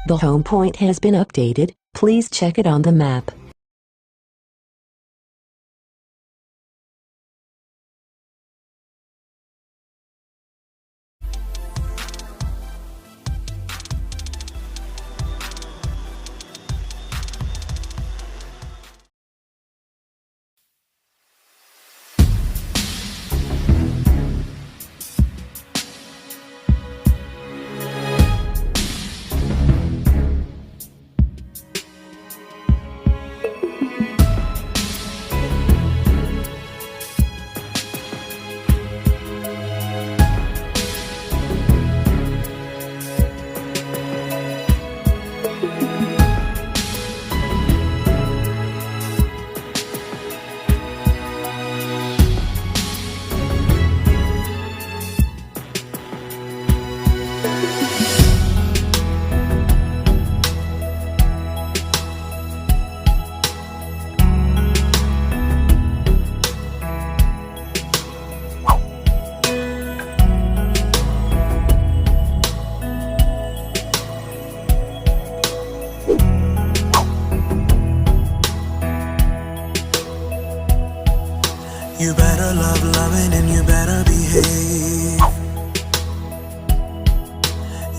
The home point has been updated, please check it on the map. You better love loving and you better behave.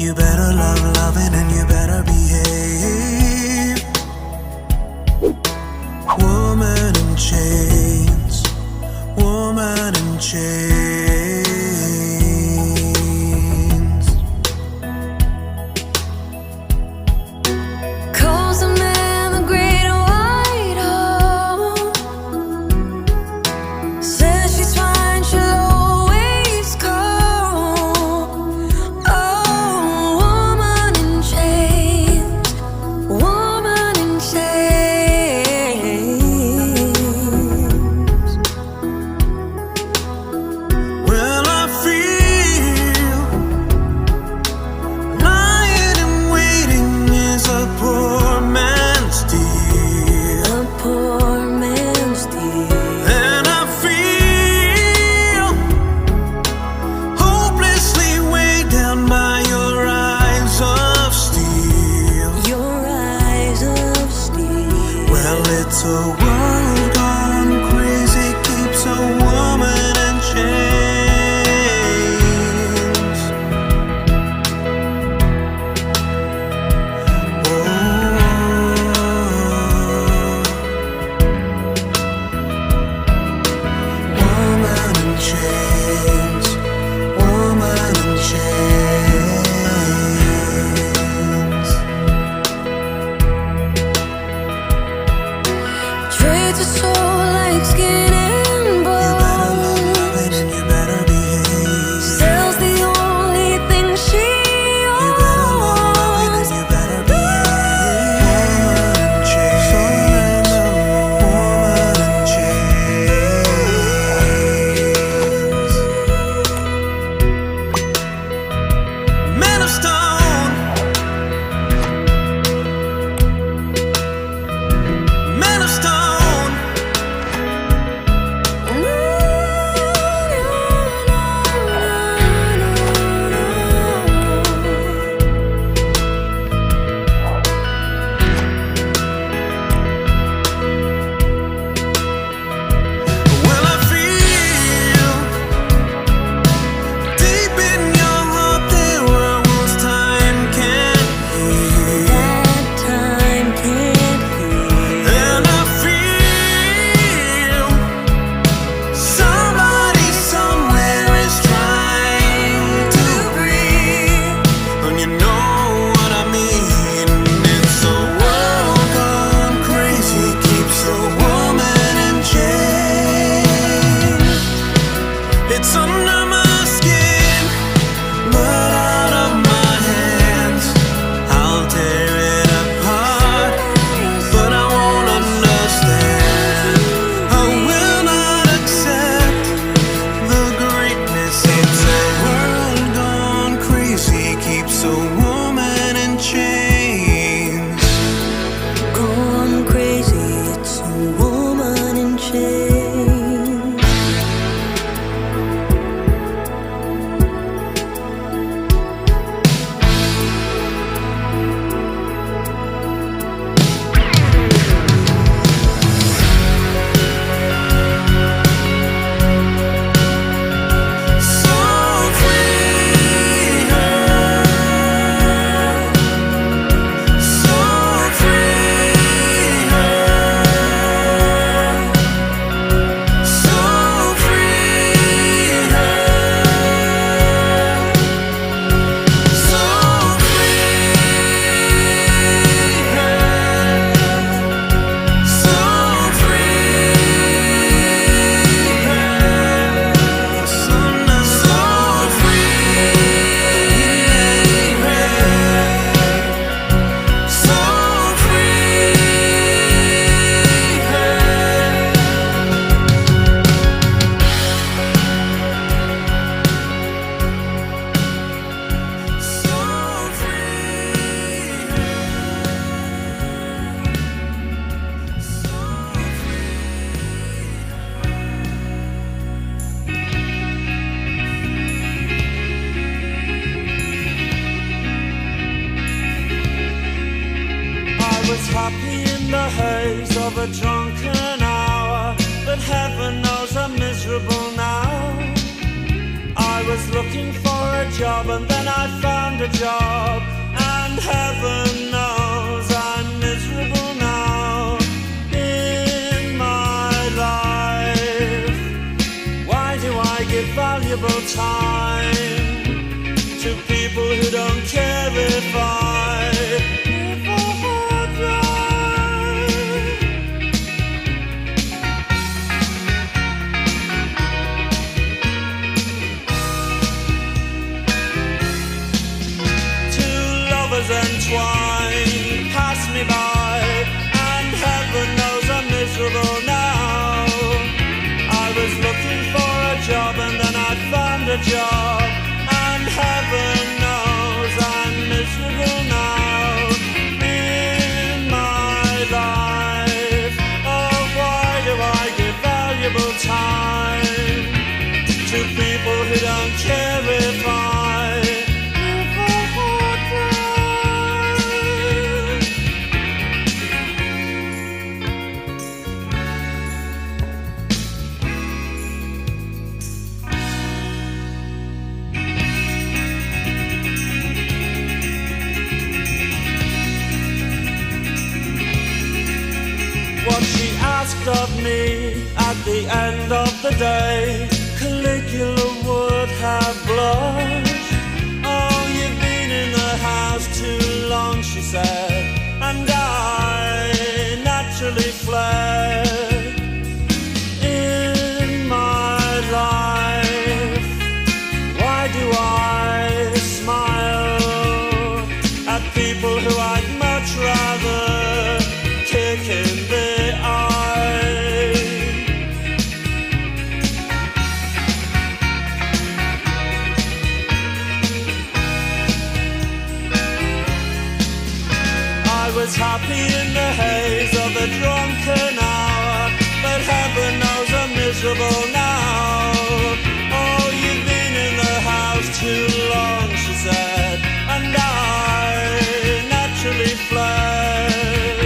You better love loving and you better behave. Woman in chains, woman in chains. Calls the man the great white owl. Says she's fine, she'll always call. Oh, woman in chains, woman in chains. Well, I feel lying and waiting is a poor man's deal. A poor man's deal. And I feel hopelessly weighed down by your eyes of steel. Your eyes of steel. Well, it's a world gone crazy, keeps a woman in chains. Oh, woman in chains, woman in chains. happy in the haze of a drunken hour, but heaven knows I'm miserable now. I was looking for a job and then I found a job, and heaven knows I'm miserable now. In my life, why do I give valuable time to people who don't care if I live or die? Two lovers entwined pass me by, and heaven knows I'm miserable now. I was looking for a job and then I found a job, and heaven knows I'm miserable now. In my life, oh, why do I give valuable time to people who don't care if I live or die? What she asked of me at the end of the day, Caligula would have blushed. Oh, you've been in the house too long, she said, and I naturally fled. In my life, why do I smile at people who I'd much rather kick in the eye? I was happy in the haze of a drunken hour, but heaven knows I'm miserable now. Oh, you've been in the house too long, she said, and I naturally fled.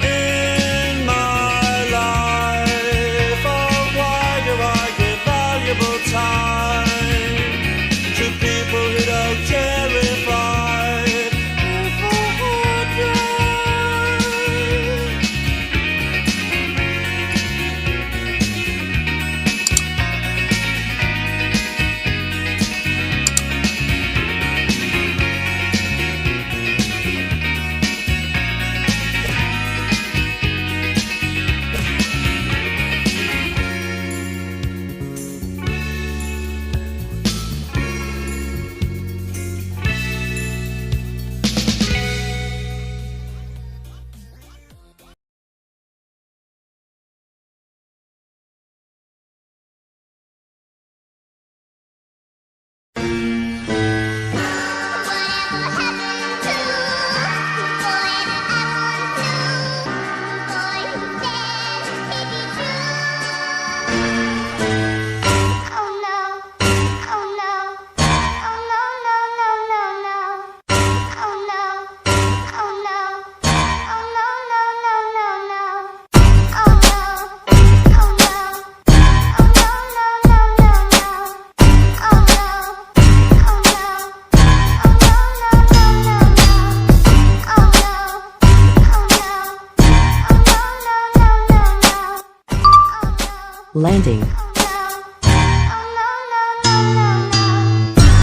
In my life, oh, why do I give valuable time to people who don't care if I live or die? Landing.